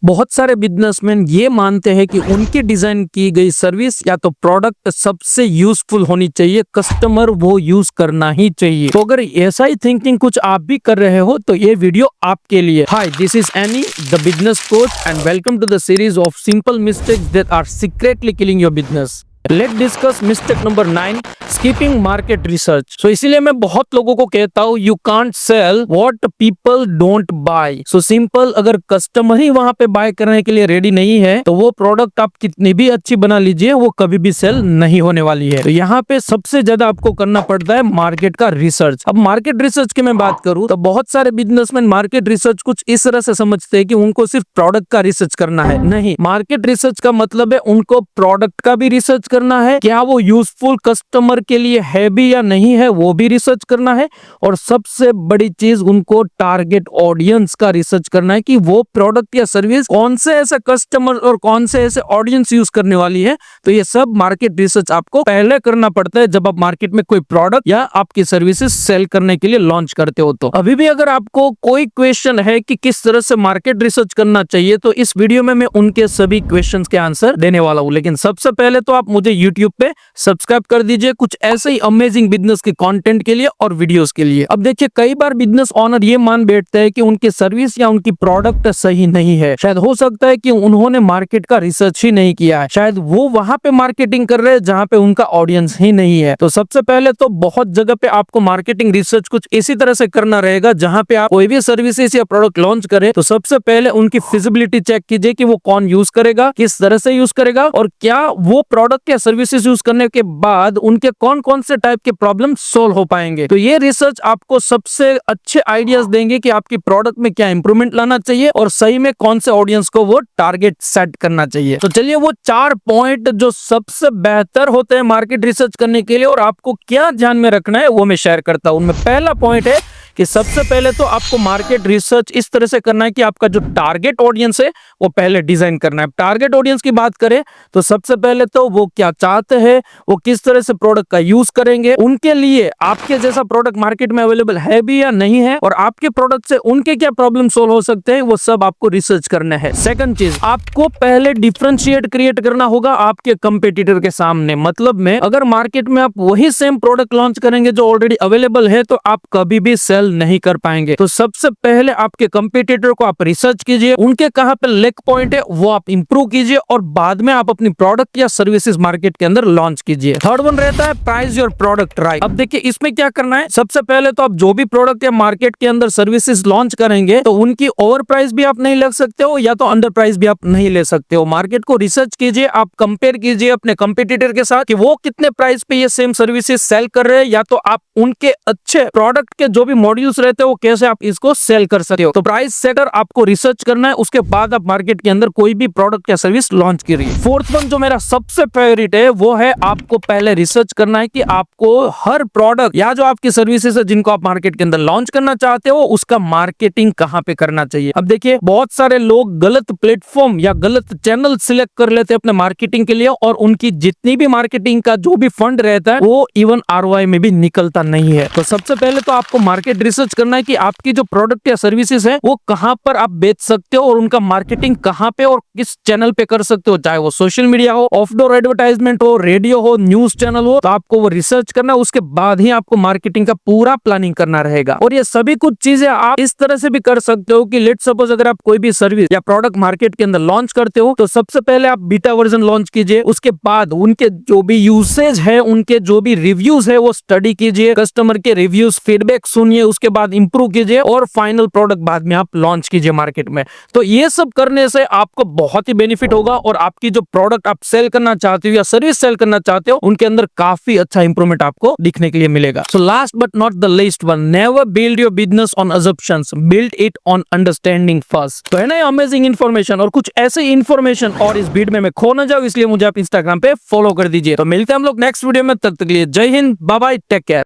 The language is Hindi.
बहुत सारे बिजनेसमैन ये मानते हैं कि उनकी डिजाइन की गई सर्विस या तो प्रोडक्ट सबसे यूजफुल होनी चाहिए, कस्टमर वो यूज करना ही चाहिए। तो अगर ऐसा ही थिंकिंग कुछ आप भी कर रहे हो तो ये वीडियो आपके लिए। Hi, this is Annie the business coach and welcome to the series of simple mistakes that are secretly killing your business. Let discuss mistake number 9, skipping market research. So इसीलिए मैं बहुत लोगों को कहता हूँ you can't sell what people don't buy. So simple, अगर कस्टमर ही वहां पे बाय करने के लिए रेडी नहीं है तो वो प्रोडक्ट आप कितनी भी अच्छी बना लीजिए वो कभी भी सेल नहीं होने वाली है। तो यहाँ पे सबसे ज्यादा आपको करना पड़ता है मार्केट का रिसर्च। अब मार्केट रिसर्च की मैं बात करूँ तो बहुत सारे बिजनेसमैन मार्केट रिसर्च कुछ इस तरह से समझते हैं कि उनको सिर्फ प्रोडक्ट का रिसर्च करना है। नहीं, मार्केट रिसर्च का मतलब है उनको प्रोडक्ट का भी रिसर्च करना है, क्या वो यूजफुल कस्टमर के लिए है भी या नहीं है वो भी रिसर्च करना है, और सबसे बड़ी चीज उनको टारगेट ऑडियंस का रिसर्च करना है कि वो प्रोडक्ट या सर्विस कौन से ऐसे कस्टमर और कौन से ऐसे ऑडियंस यूज करने वाली है। तो ये सब मार्केट रिसर्च आपको पहले करना पड़ता है जब आप मार्केट में कोई प्रोडक्ट या आपकी सर्विसेज सेल करने के लिए लॉन्च करते हो। तो अभी भी अगर आपको कोई क्वेश्चन है कि किस तरह से मार्केट रिसर्च करना चाहिए तो इस वीडियो में मैं उनके सभी क्वेश्चन के आंसर देने वाला हूँ। लेकिन सबसे पहले तो आप मुझे YouTube पे सब्सक्राइब कर दीजिए कुछ ऐसे ही अमेजिंग बिजनेस के कंटेंट के लिए और वीडियोस के लिए। अब देखिए, कई बार बिजनेस ओनर ये मान बैठते हैं कि उनकी सर्विस या उनकी प्रोडक्ट सही नहीं है। शायद हो सकता है कि उन्होंने मार्केट का रिसर्च ही नहीं किया है, शायद वो वहां पे मार्केटिंग कर रहे हैं जहां पे उनका ऑडियंस ही नहीं है। तो सबसे पहले तो बहुत जगह पे आपको मार्केटिंग रिसर्च कुछ इसी तरह से करना रहेगा। जहां पे आप कोई भी सर्विसेज या प्रोडक्ट लॉन्च करें तो सबसे पहले उनकी फिजिबिलिटी चेक कीजिए कि वो कौन यूज करेगा, किस तरह से यूज करेगा, और क्या वो प्रोडक्ट या सर्विसेज यूज करने के बाद उनके कौन कौन से टाइप के प्रॉब्लम सोल्व हो पाएंगे। तो ये रिसर्च आपको सबसे अच्छे आइडियाज देंगे कि आपकी प्रोडक्ट में क्या इंप्रूवमेंट लाना चाहिए और सही में कौन से ऑडियंस को वो टारगेट सेट करना चाहिए। तो चलिए, वो 4 पॉइंट जो सबसे बेहतर होते हैं मार्केट रिसर्च करने के लिए और आपको क्या ध्यान में रखना है वो मैं शेयर करता हूं। उनमें पहला पॉइंट है कि सबसे पहले तो आपको मार्केट रिसर्च इस तरह से करना है कि आपका जो टारगेट ऑडियंस है वो पहले डिजाइन करना है। टारगेट ऑडियंस की बात करें तो सबसे पहले तो वो क्या चाहते हैं, वो किस तरह से प्रोडक्ट का यूज करेंगे, उनके लिए आपके जैसा प्रोडक्ट मार्केट में अवेलेबल है भी या नहीं है, और आपके प्रोडक्ट से उनके क्या प्रॉब्लम सोल्व हो सकते हैं, वो सब आपको रिसर्च करना है। सेकंड चीज, आपको पहले डिफरेंशिएट क्रिएट करना होगा आपके कंपेटिटर के सामने। मतलब में अगर मार्केट में आप वही सेम प्रोडक्ट लॉन्च करेंगे जो ऑलरेडी अवेलेबल है तो आप कभी भी सेल नहीं कर पाएंगे। तो सबसे पहले आपके कंपेटिटर को आप रिसर्च कीजिए, उनके कहां पे लेग पॉइंट है वो आप इंप्रूव कीजिए, और बाद में आप अपनी प्रोडक्ट या सर्विसेज मार्केट के अंदर लॉन्च कीजिए। थर्ड वन रहता है प्राइस योर प्रोडक्ट राइट। अब देखिए, इसमें क्या करना है, सबसे पहले तो आप जो भी प्रोडक्ट या मार्केट के अंदर सर्विसेज लॉन्च करेंगे तो उनकी ओवर प्राइस भी आप नहीं लग सकते हो या तो अंडर प्राइस भी आप नहीं ले सकते हो। मार्केट को रिसर्च कीजिए, आप कंपेयर कीजिए अपने कंपेटिटर के साथ कि वो कितने प्राइस पे ये सेम सर्विसेज सेल कर रहे हैं, या तो आप उनके अच्छे प्रोडक्ट के जो भी मॉड्यूल्स रहते हैं वो कैसे आप इसको सेल कर सकते हो। तो प्राइस सेटर आपको रिसर्च करना है, उसके बाद आप मार्केट के अंदर कोई भी प्रोडक्ट या सर्विस लॉन्च करिए। फोर्थ वन जो मेरा सबसे फेवरेट है वो है आपको पहले रिसर्च करना है कि आपको हर प्रोडक्ट या जो आपकी सर्विसेज है जिनको आप मार्केट के अंदर लॉन्च करना चाहते हो उसका मार्केटिंग कहां पे करना चाहिए। अब देखिए, बहुत सारे लोग गलत प्लेटफॉर्म या गलत चैनल सिलेक्ट कर लेते हैं अपने मार्केटिंग के लिए, और उनकी जितनी भी मार्केटिंग का जो भी फंड रहता है वो इवन ROI में भी निकलता नहीं है। तो सबसे पहले तो आपको मार्केट रिसर्च करना है कि आपकी जो प्रोडक्ट या सर्विसेज है वो कहां पर आप बेच सकते हो और उनका मार्केटिंग कहां पे और किस चैनल पे कर सकते हो, चाहे वो सोशल मीडिया हो, आउटडोर एडवर्टाइजमेंट हो, रेडियो हो, न्यूज चैनल हो। तो आपको वो रिसर्च करना है, उसके बाद ही आपको मार्केटिंग का पूरा प्लानिंग करना रहेगा। और ये सभी कुछ चीजें आप इस तरह से भी कर सकते हो कि लेट सपोज अगर आप कोई भी सर्विस या प्रोडक्ट मार्केट के अंदर लॉन्च करते हो तो सबसे पहले आप बीटा वर्जन लॉन्च कीजिए, उसके बाद उनके जो भी यूसेज है, उनके जो भी रिव्यूज है वो स्टडी कीजिए, कस्टमर के रिव्यूज फीडबैक सुनिए, उसके बाद इंप्रूव कीजिए और फाइनल प्रोडक्ट बाद में आप लॉन्च कीजिए मार्केट में। तो ये सब करने से आपको बहुत ही बेनिफिट होगा और आपकी जो प्रोडक्ट आप सेल करना चाहते हो या सर्विस सेल करना चाहते हो उनके अंदर काफी अच्छा इंप्रूवमेंट आपको दिखने के लिए मिलेगा। So last but not the least one, never build your business on assumptions, build it on understanding first. तो है ना अमेजिंग इन्फॉर्मेशन, और कुछ ऐसे इन्फॉर्मेशन और इस भीड़ में खो न जाओ इसलिए मुझे आप इंस्टाग्राम पे फॉलो कर दीजिए। तो मिलते हैं हम लोग नेक्स्ट वीडियो में, तब तक के लिए जय हिंद, बाय बाय, टेक केयर।